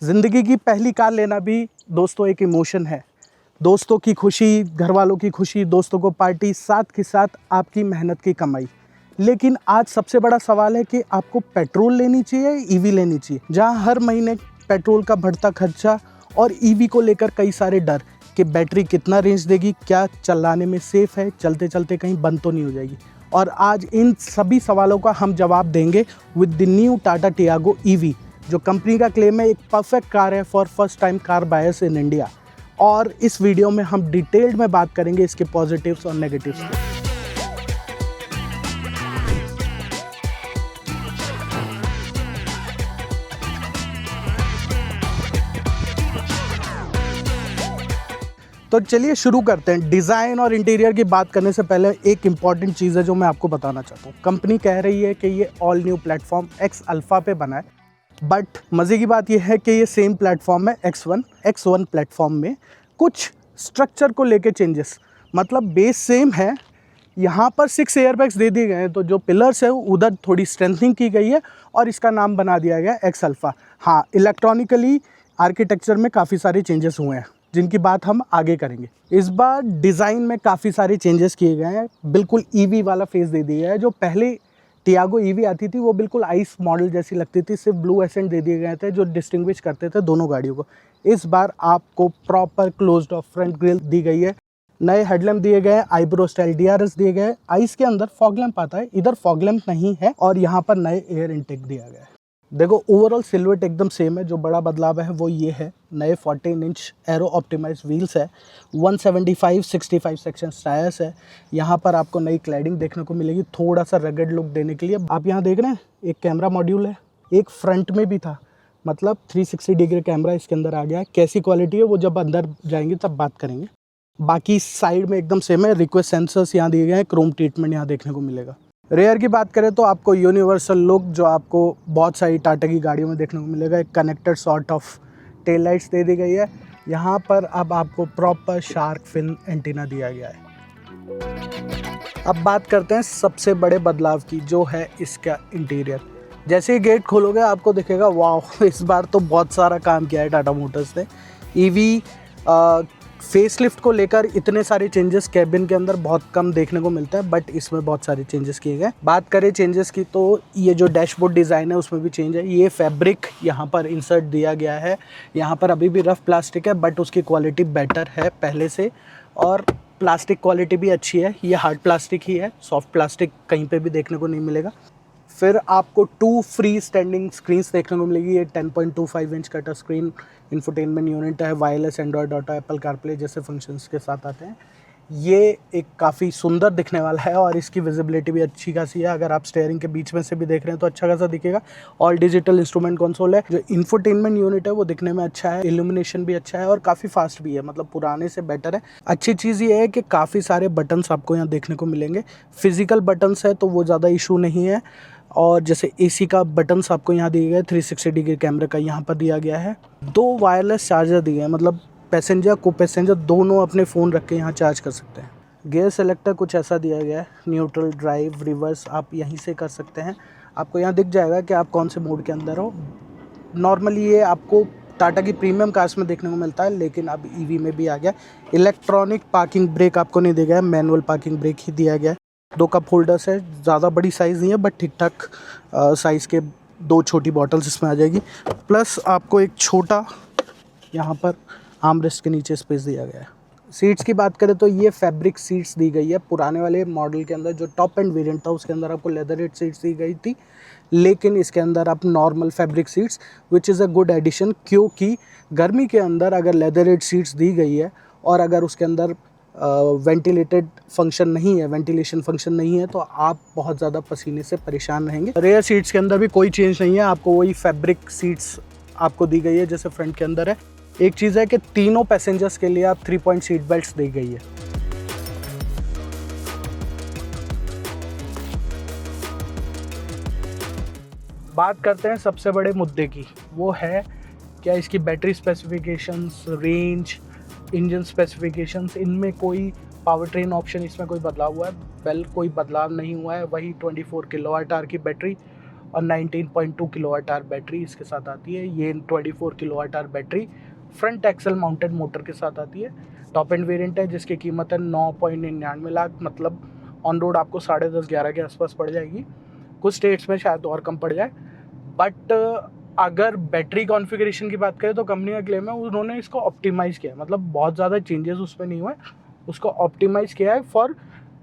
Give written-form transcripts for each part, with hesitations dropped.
ज़िंदगी की पहली कार लेना भी दोस्तों एक इमोशन है। दोस्तों की खुशी, घर वालों की खुशी, दोस्तों को पार्टी, साथ के साथ आपकी मेहनत की कमाई। लेकिन आज सबसे बड़ा सवाल है कि आपको पेट्रोल लेनी चाहिए, ईवी लेनी चाहिए। जहां हर महीने पेट्रोल का बढ़ता खर्चा और ईवी को लेकर कई सारे डर कि बैटरी कितना रेंज देगी, क्या चलाने में सेफ है, चलते चलते कहीं बंद तो नहीं हो जाएगी। और आज इन सभी सवालों का हम जवाब देंगे with the new Tata Tiago EV, जो कंपनी का क्लेम है एक परफेक्ट कार है for first time car buyers in India. और इस वीडियो में हम डिटेल्ड में बात करेंगे इसके पॉजिटिव्स और नेगेटिव्स की। तो चलिए शुरू करते हैं। डिज़ाइन और इंटीरियर की बात करने से पहले एक इम्पॉर्टेंट चीज़ है जो मैं आपको बताना चाहता हूँ। कंपनी कह रही है कि ये all new platform x alpha पे बना है, बट मज़े की बात यह है कि ये सेम प्लेटफॉर्म है X1 प्लेटफॉर्म में कुछ स्ट्रक्चर को लेके चेंजेस, मतलब बेस सेम है। यहाँ पर 6 एयरबैग्स दे दिए गए हैं, तो जो पिलर्स है उधर थोड़ी स्ट्रेंथनिंग की गई है और इसका नाम बना दिया गया एक्स अल्फ़ा। हाँ, इलेक्ट्रॉनिकली आर्किटेक्चर में काफ़ी सारे चेंजेस हुए हैं जिनकी बात हम आगे करेंगे। इस बार डिज़ाइन में काफ़ी सारे चेंजेस किए गए हैं, बिल्कुल ईवी वाला फेस दे दिया है। जो पहले टियागो ईवी आती थी वो बिल्कुल आइस मॉडल जैसी लगती थी, सिर्फ ब्लू एसेंट दे दिए गए थे जो डिस्टिंग्विश करते थे दोनों गाड़ियों को। इस बार आपको proper closed off front grille दी गई है, नए हेडलैम्प दिए गए हैं, आईब्रो स्टाइल DRS दिए गए। आइस के अंदर फॉग लैंप आता है, इधर फॉग लैंप नहीं है, और यहाँ पर नए एयर इनटेक दिया गया है। देखो ओवरऑल सिल्हूट एकदम सेम है। जो बड़ा बदलाव है वो ये है, नए 14 इंच एरो ऑप्टिमाइज व्हील्स है, 175/65 सेक्शन टायर्स है। यहाँ पर आपको नई क्लैडिंग देखने को मिलेगी, थोड़ा सा रगड लुक देने के लिए। आप यहाँ देख रहे हैं एक कैमरा मॉड्यूल है, एक फ्रंट में भी था, मतलब 360 डिग्री कैमरा इसके अंदर आ गया है। कैसी क्वालिटी है वो जब अंदर जाएंगे तब बात करेंगे। बाकी साइड में एकदम सेम है। रिक्वेस्ट सेंसर्स यहाँ दिए गए हैं, क्रोम ट्रीटमेंट यहाँ देखने को मिलेगा। रेयर की बात करें तो आपको यूनिवर्सल लुक जो आपको बहुत सारी टाटा की गाड़ियों में देखने को मिलेगा। एक connected sort of tail lights दे दी गई है। यहाँ पर अब आपको प्रॉपर शार्क फिन एंटीना दिया गया है। अब बात करते हैं सबसे बड़े बदलाव की, जो है इसका इंटीरियर। जैसे ही गेट खोलोगे आपको दिखेगा वाह, इस बार तो बहुत सारा काम किया है टाटा मोटर्स ने। ईवी फेसलिफ्ट को लेकर इतने सारे चेंजेस कैबिन के अंदर बहुत कम देखने को मिलता है, बट इसमें बहुत सारे चेंजेस किए गए। बात करें चेंजेस की तो ये जो डैशबोर्ड डिज़ाइन है उसमें भी चेंज है। ये फैब्रिक यहाँ पर इंसर्ट दिया गया है। यहाँ पर अभी भी रफ प्लास्टिक है, बट उसकी क्वालिटी बेटर है पहले से, और प्लास्टिक क्वालिटी भी अच्छी है। ये हार्ड प्लास्टिक ही है, सॉफ्ट प्लास्टिक कहीं पर भी देखने को नहीं मिलेगा। फिर आपको 2 फ्री स्टैंडिंग स्क्रीन्स देखने को मिलेगी। ये 10.25 इंच का टच स्क्रीन इंफोटेनमेंट यूनिट है, wireless Android auto, Apple CarPlay जैसे फंक्शंस के साथ आते हैं। ये एक काफ़ी सुंदर दिखने वाला है और इसकी विजिबिलिटी भी अच्छी खासी है। अगर आप स्टीयरिंग के बीच में से भी देख रहे हैं तो अच्छा खासा दिखेगा। ऑल डिजिटल इंस्ट्रूमेंट कंसोल है। जो इंफोटेनमेंट यूनिट है वो दिखने में अच्छा है, इल्यूमिनेशन भी अच्छा है और काफ़ी फास्ट भी है, मतलब पुराने से बेटर है। अच्छी चीज़ ये है कि काफ़ी सारे बटन्स आपको यहाँ देखने को मिलेंगे। फिजिकल बटन्स है तो वो ज़्यादा इशू नहीं है। और जैसे AC का बटन्स आपको यहाँ दिए गए, 360 डिग्री कैमरे का यहाँ पर दिया गया है। 2 वायरलेस चार्जर दिए हैं, मतलब पैसेंजर को पैसेंजर दोनों अपने फ़ोन रख के यहाँ चार्ज कर सकते हैं। गियर सेलेक्टर कुछ ऐसा दिया गया है, न्यूट्रल, ड्राइव, रिवर्स आप यहीं से कर सकते हैं। आपको यहाँ दिख जाएगा कि आप कौन से मोड के अंदर हो। नॉर्मली ये आपको टाटा की प्रीमियम कार्स में देखने को मिलता है, लेकिन अब EV में भी आ गया। इलेक्ट्रॉनिक पार्किंग ब्रेक आपको नहीं दिया गया है, मैनुअल पार्किंग ब्रेक ही दिया गया है। 2 कप होल्डर्स है, ज़्यादा बड़ी साइज़ नहीं है, बट ठीक ठाक साइज़ के 2 छोटी बॉटल्स इसमें आ जाएगी। प्लस आपको एक छोटा यहाँ पर आर्मरेस्ट के नीचे स्पेस दिया गया है। सीट्स की बात करें तो ये फैब्रिक सीट्स दी गई है। पुराने वाले मॉडल के अंदर जो टॉप एंड वेरिएंट था उसके अंदर आपको लेदरेट सीट्स दी गई थी, लेकिन इसके अंदर आप normal fabric seats, which is a good addition, क्योंकि गर्मी के अंदर अगर लेदरेट सीट्स दी गई है और अगर उसके अंदर वेंटिलेशन फंक्शन नहीं है तो आप बहुत ज़्यादा पसीने से परेशान रहेंगे। रेयर सीट्स के अंदर भी कोई चेंज नहीं है, आपको वही फैब्रिक सीट्स आपको दी गई है जैसे फ्रंट के अंदर है। एक चीज़ है कि तीनों पैसेंजर्स के लिए आप 3 पॉइंट सीट बेल्ट्स दी गई है। बात करते हैं सबसे बड़े मुद्दे की, वो है क्या इसकी battery specifications, range, engine specifications, इनमें कोई पावर ट्रेन ऑप्शन इसमें कोई बदलाव हुआ है? वेल, कोई बदलाव नहीं हुआ है। वही 24 किलोवाट आवर की बैटरी और 19.2 किलोवाट आवर बैटरी इसके साथ आती है। ये 24 kilowatt hour battery front axle mounted motor के साथ आती है। टॉप एंड वेरिएंट है जिसकी कीमत है 9.99 लाख, मतलब ऑन रोड आपको 10.5-11 के आसपास पड़ जाएगी। कुछ स्टेट्स में शायद और कम पड़ जाए। बट अगर बैटरी कॉन्फ़िगरेशन की बात करें तो कंपनी का क्लेम है उन्होंने इसको ऑप्टिमाइज़ किया है, मतलब बहुत ज़्यादा चेंजेस उसमें नहीं हुए, उसको ऑप्टिमाइज़ किया है for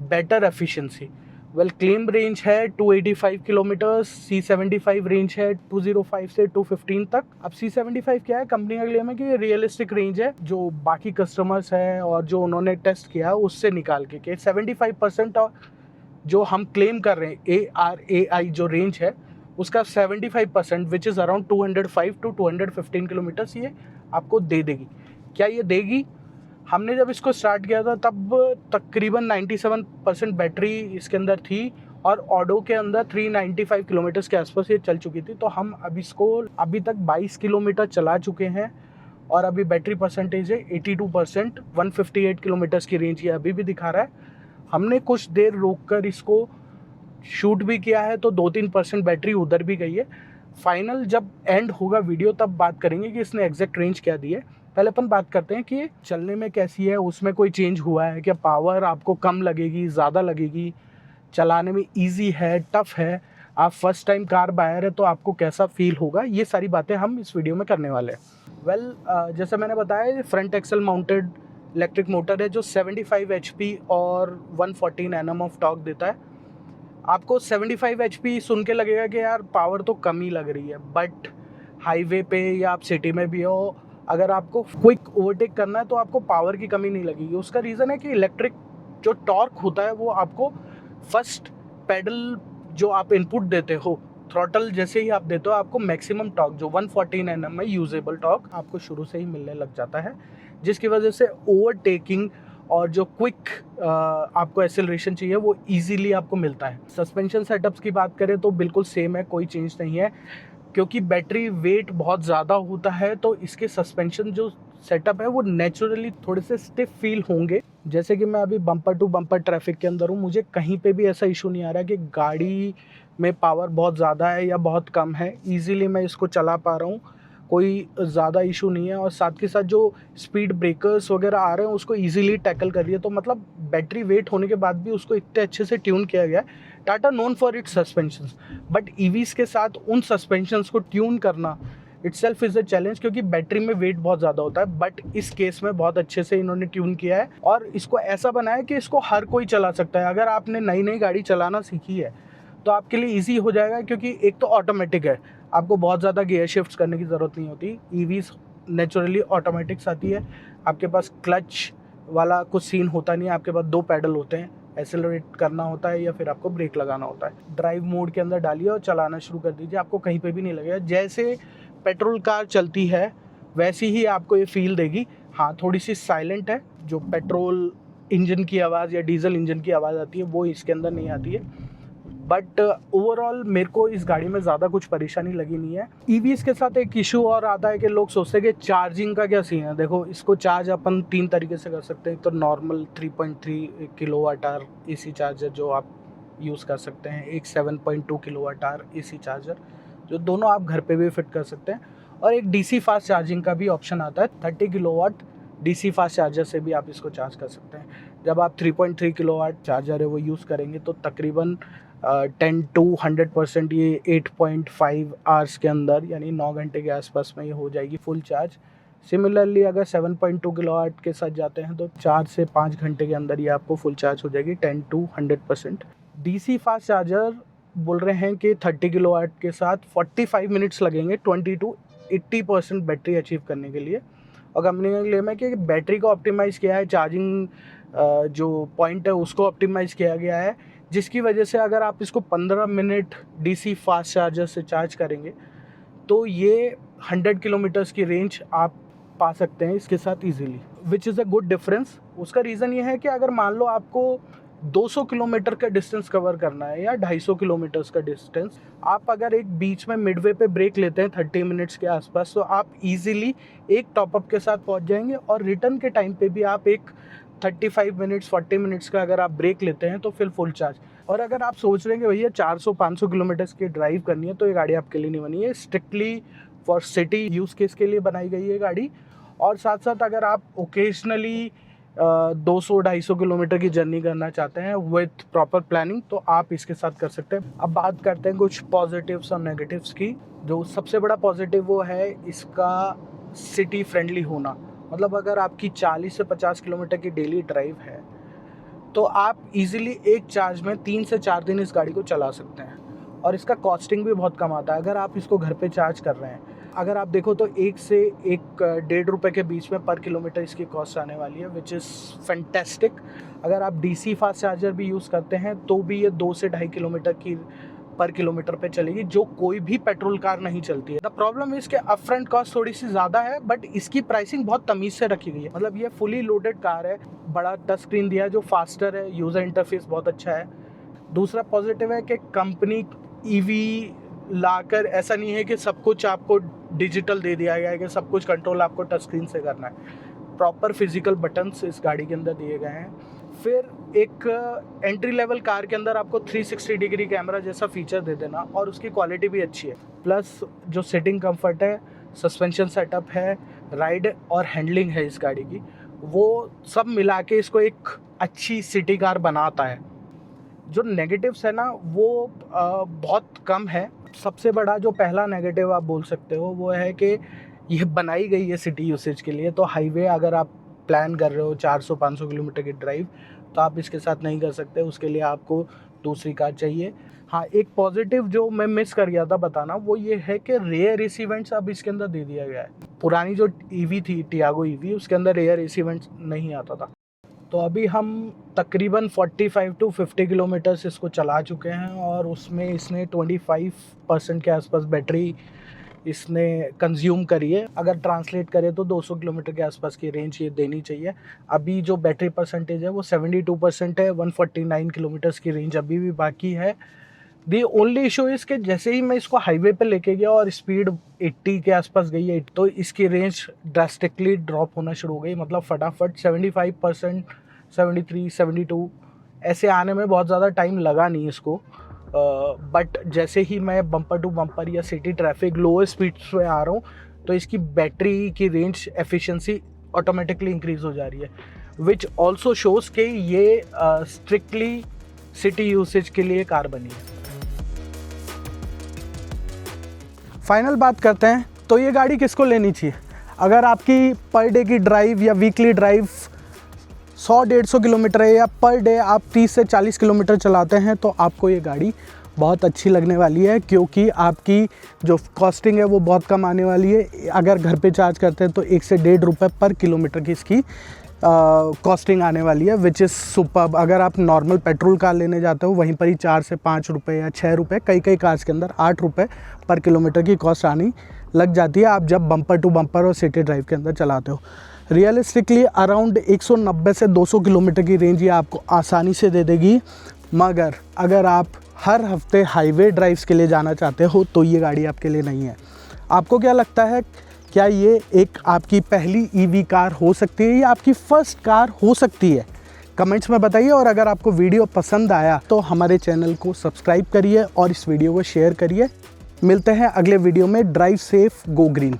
better efficiency. Well, claim range है 285 किलोमीटर्स, C75 रेंज है 205 से 215 तक। अब C75 क्या है, कंपनी का क्लेम है कि ये रियलिस्टिक रेंज है जो बाकी कस्टमर्स है और जो उन्होंने टेस्ट किया उससे निकाल के 75% और जो हम क्लेम कर रहे हैं ARAI जो रेंज है उसका 75% which is around 205 to 215 kilometres ये आपको दे देगी। क्या ये देगी? हमने जब इसको स्टार्ट किया था तब तकरीबन 97% बैटरी इसके अंदर थी और ऑडो के अंदर 395 किलोमीटर्स के आसपास ये चल चुकी थी। तो हम अब इसको अभी तक 22 किलोमीटर चला चुके हैं और अभी बैटरी परसेंटेज है 82%, 158 किलोमीटर्स की रेंज ये अभी भी दिखा रहा है। हमने कुछ देर रोककर इसको शूट भी किया है तो 2-3% बैटरी उधर भी गई है। फाइनल जब एंड होगा वीडियो तब बात करेंगे कि इसने एग्जैक्ट रेंज क्या दी है। पहले अपन बात करते हैं कि चलने में कैसी है, उसमें कोई चेंज हुआ है क्या, पावर आपको कम लगेगी, ज़्यादा लगेगी, चलाने में ईजी है, टफ़ है, आप फर्स्ट टाइम कार बायर है तो आपको कैसा फील होगा, ये सारी बातें हम इस वीडियो में करने वाले हैं। वेल, जैसे मैंने बताया front axle mounted electric motor है जो 75 HP और 114 Nm ऑफ टॉर्क देता है। आपको 75 HP सुन के लगेगा कि यार पावर तो कम ही लग रही है, बट हाईवे पे या आप सिटी में भी हो, अगर आपको क्विक ओवरटेक करना है तो आपको पावर की कमी नहीं लगेगी। उसका रीज़न है कि इलेक्ट्रिक जो टॉर्क होता है वो आपको फर्स्ट पेडल जो आप इनपुट देते हो, थ्रॉटल जैसे ही आप देते हो, आपको मैक्सिमम टॉर्क जो 114 Nm में यूजेबल टॉर्क आपको शुरू से ही मिलने लग जाता है, जिसकी वजह से ओवरटेकिंग और जो क्विक आपको एक्सेलरेशन चाहिए वो इजीली आपको मिलता है। सस्पेंशन सेटअप्स की बात करें तो बिल्कुल सेम है, कोई चेंज नहीं है। क्योंकि बैटरी वेट बहुत ज़्यादा होता है तो इसके सस्पेंशन जो सेटअप है वो नेचुरली थोड़े से स्टिफ फील होंगे। जैसे कि मैं अभी बम्पर टू बम्पर ट्रैफिक के अंदर हूँ, मुझे कहीं पे भी ऐसा इशू नहीं आ रहा कि गाड़ी में पावर बहुत ज़्यादा है या बहुत कम है। ईजीली मैं इसको चला पा रहा हूँ, कोई ज़्यादा इशू नहीं है। और साथ के साथ जो स्पीड ब्रेकर्स वगैरह आ रहे हैं उसको ईजिली टैकल कर रही है। तो मतलब बैटरी वेट होने के बाद भी उसको इतने अच्छे से ट्यून किया गया है। Tata known for its suspensions, but EVs के साथ उन सस्पेंशंस को ट्यून करना इटसेल्फ इज़ अ चैलेंज, क्योंकि बैटरी में वेट बहुत ज़्यादा होता है। बट इस केस में बहुत अच्छे से इन्होंने ट्यून किया है और इसको ऐसा बनाया कि इसको हर कोई चला सकता है। अगर आपने नई नई गाड़ी चलाना सीखी है तो आपके लिए ईजी हो जाएगा, क्योंकि एक तो ऑटोमेटिक है, आपको बहुत ज़्यादा गियर शिफ्ट्स करने की ज़रूरत नहीं होती। ईवीज़ नेचुरली ऑटोमेटिक्स आती है, आपके पास क्लच वाला कुछ सीन होता नहीं है, आपके पास 2 पैडल होते हैं, एक्सेलरेट करना होता है या फिर आपको ब्रेक लगाना होता है। ड्राइव मोड के अंदर डालिए और चलाना शुरू कर दीजिए, आपको कहीं पे भी नहीं लगेगा। जैसे पेट्रोल कार चलती है वैसी ही आपको ये फील देगी। हाँ, थोड़ी सी साइलेंट है, जो पेट्रोल इंजन की आवाज़ या डीजल इंजन की आवाज़ आती है वो इसके अंदर नहीं आती है। बट ओवरऑल मेरे को इस गाड़ी में ज़्यादा कुछ परेशानी लगी नहीं है। ईवीज़ के साथ एक इशू और आता है कि लोग सोचते हैं कि चार्जिंग का क्या सीन है। देखो, इसको चार्ज अपन 3 तरीके से कर सकते हैं। तो normal 3.3 kilowatt hour AC charger जो आप यूज़ कर सकते हैं, एक 7.2 किलोवाट आवर AC चार्जर जो दोनों आप घर पे भी फिट कर सकते हैं, और एक DC फास्ट चार्जिंग का भी ऑप्शन आता है। 30 किलोवाट DC फास्ट चार्जर से भी आप इसको चार्ज कर सकते हैं। जब आप 3.3 किलोवाट चार्जर है वो यूज़ करेंगे तो तकरीबन 10 to 100% ये 8.5 आवर्स के अंदर, यानी 9 घंटे के आसपास में ये हो जाएगी फुल चार्ज। सिमिलरली अगर 7.2 किलोवाट के साथ जाते हैं तो 4 से 5 घंटे के अंदर ये आपको फुल चार्ज हो जाएगी 10 to 100%। DC फास्ट चार्जर बोल रहे हैं कि 30 किलोवाट के साथ 45 मिनट्स लगेंगे 20 to 80% बैटरी अचीव करने के लिए। और कंपनी का क्लेम है कि बैटरी को ऑप्टिमाइज़ किया है, चार्जिंग जो पॉइंट है उसको ऑप्टिमाइज़ किया गया है, जिसकी वजह से अगर आप इसको 15 मिनट DC फास्ट चार्जर से चार्ज करेंगे तो ये 100 किलोमीटर्स की रेंज आप पा सकते हैं इसके साथ easily, which is a good difference. उसका रीज़न ये है कि अगर मान लो आपको 200 किलोमीटर का डिस्टेंस कवर करना है या 250 किलोमीटर्स का डिस्टेंस, आप अगर एक बीच में मिडवे पे ब्रेक लेते हैं 30 मिनट्स के आसपास, तो आप इजीली एक टॉपअप के साथ पहुंच जाएंगे और रिटर्न के टाइम पे भी आप एक 35 मिनट्स 40 मिनट्स का अगर आप ब्रेक लेते हैं तो फिर फुल चार्ज। और अगर आप सोच रहे हैं कि भैया 400-500 किलोमीटर्स की ड्राइव करनी है तो ये गाड़ी आपके लिए नहीं बनी है। Strictly for city use case के लिए बनाई गई है गाड़ी। और साथ साथ अगर आप ओकेजनली 200-250 किलोमीटर की जर्नी करना चाहते हैं विथ प्रॉपर प्लानिंग तो आप इसके साथ कर सकते हैं। अब बात करते हैं कुछ पॉजिटिव्स और नेगेटिव्स की। जो सबसे बड़ा पॉजिटिव वो है इसका सिटी फ्रेंडली होना। मतलब अगर आपकी 40 से 50 किलोमीटर की डेली ड्राइव है तो आप इजीली एक चार्ज में 3 से 4 दिन इस गाड़ी को चला सकते हैं। और इसका कॉस्टिंग भी बहुत कम आता है अगर आप इसको घर पे चार्ज कर रहे हैं। अगर आप देखो तो 1 से 1.5 रुपये के बीच में पर किलोमीटर इसकी कॉस्ट आने वाली है, विच इज़ फैंटेस्टिक। अगर आप डीसी फास्ट चार्जर भी यूज़ करते हैं तो भी ये 2 से 2.5 किलोमीटर की पर किलोमीटर पे चलेगी, जो कोई भी पेट्रोल कार नहीं चलती है। द प्रॉब्लम है इसके अपफ्रंट कॉस्ट थोड़ी सी ज़्यादा है, बट इसकी प्राइसिंग बहुत तमीज़ से रखी गई है। मतलब ये फुली लोडेड कार है, बड़ा टच स्क्रीन दिया है जो फास्टर है, यूज़र इंटरफेस बहुत अच्छा है। दूसरा पॉजिटिव है कि कंपनी ईवी लाकर ऐसा नहीं है कि सब कुछ आपको डिजिटल दे दिया गया है कि सब कुछ कंट्रोल आपको टच स्क्रीन से करना है। प्रॉपर फिजिकल बटन्स इस गाड़ी के अंदर दिए गए हैं। फिर एक एंट्री लेवल कार के अंदर आपको 360 डिग्री कैमरा जैसा फीचर दे देना और उसकी क्वालिटी भी अच्छी है। प्लस जो सिटिंग कंफर्ट है, सस्पेंशन सेटअप है, राइड और हैंडलिंग है इस गाड़ी की, वो सब मिला के इसको एक अच्छी सिटी कार बनाता है। जो नेगेटिव्स है ना वो बहुत कम है। सबसे बड़ा जो पहला नेगेटिव आप बोल सकते हो वो है कि ये बनाई गई है सिटी यूसेज के लिए। तो हाईवे अगर आप प्लान कर रहे हो 400-500 किलोमीटर की ड्राइव तो आप इसके साथ नहीं कर सकते, उसके लिए आपको दूसरी कार चाहिए। हाँ, एक पॉजिटिव जो मैं मिस कर गया था बताना वो ये है कि रेयर एसी वेंट्स अब इसके अंदर दे दिया गया है। पुरानी जो ईवी थी टियागो ईवी, उसके अंदर रेयर एसी वेंट्स नहीं आता था। तो अभी हम तकरीबन 45 to 50 किलोमीटर्स इसको चला चुके हैं और उसमें इसने 25% के आसपास बैटरी इसने कंज्यूम करी है। अगर ट्रांसलेट करें तो 200 किलोमीटर के आसपास की रेंज ये देनी चाहिए। अभी जो बैटरी परसेंटेज है वो 72% है। 149 किलोमीटर्स की रेंज अभी भी बाकी है। दी ओनली इशू इज़ कि जैसे ही मैं इसको हाईवे पे लेके गया और स्पीड 80 के आसपास गई है तो इसकी रेंज ड्रास्टिकली ड्रॉप होना शुरू हो गई। मतलब फटाफट 75%, 73, 72 ऐसे आने में बहुत ज़्यादा टाइम लगा नहीं इसको। बट जैसे ही मैं बम्पर टू बम्पर या सिटी ट्रैफिक लोअर स्पीड्स पे आ रहा हूँ तो इसकी बैटरी की रेंज एफिशिएंसी ऑटोमेटिकली इंक्रीज़ हो जा रही है, विच ऑल्सो शोज़ कि ये स्ट्रिक्टली सिटी यूसेज के लिए कार बनी है। फाइनल बात करते हैं तो ये गाड़ी किसको लेनी चाहिए। अगर आपकी पर डे की ड्राइव या वीकली ड्राइव 100-150 किलोमीटर है या पर डे आप 30 से 40 किलोमीटर चलाते हैं तो आपको ये गाड़ी बहुत अच्छी लगने वाली है, क्योंकि आपकी जो कॉस्टिंग है वो बहुत कम आने वाली है। अगर घर पे चार्ज करते हैं तो 1 से 1.5 रुपये पर किलोमीटर की इसकी कॉस्टिंग आने वाली है, विच इज़ सुपर्ब। अगर आप नॉर्मल पेट्रोल कार लेने जाते हो वहीं पर ही 4 से 5 रुपये या 6 रुपये, कई कार्स के अंदर 8 रुपये पर किलोमीटर की कॉस्ट आनी लग जाती है आप जब बम्पर टू बम्पर और सिटी ड्राइव के अंदर चलाते हो। रियलिस्टिकली अराउंड 190 से 200 किलोमीटर की रेंज ये आपको आसानी से दे देगी। मगर अगर आप हर हफ्ते हाईवे ड्राइव्स के लिए जाना चाहते हो तो ये गाड़ी आपके लिए नहीं है। आपको क्या लगता है, क्या ये एक आपकी पहली ईवी कार हो सकती है या आपकी फर्स्ट कार हो सकती है? कमेंट्स में बताइए। और अगर आपको वीडियो पसंद आया तो हमारे चैनल को सब्सक्राइब करिए और इस वीडियो को शेयर करिए। मिलते हैं अगले वीडियो में। Drive safe, go green.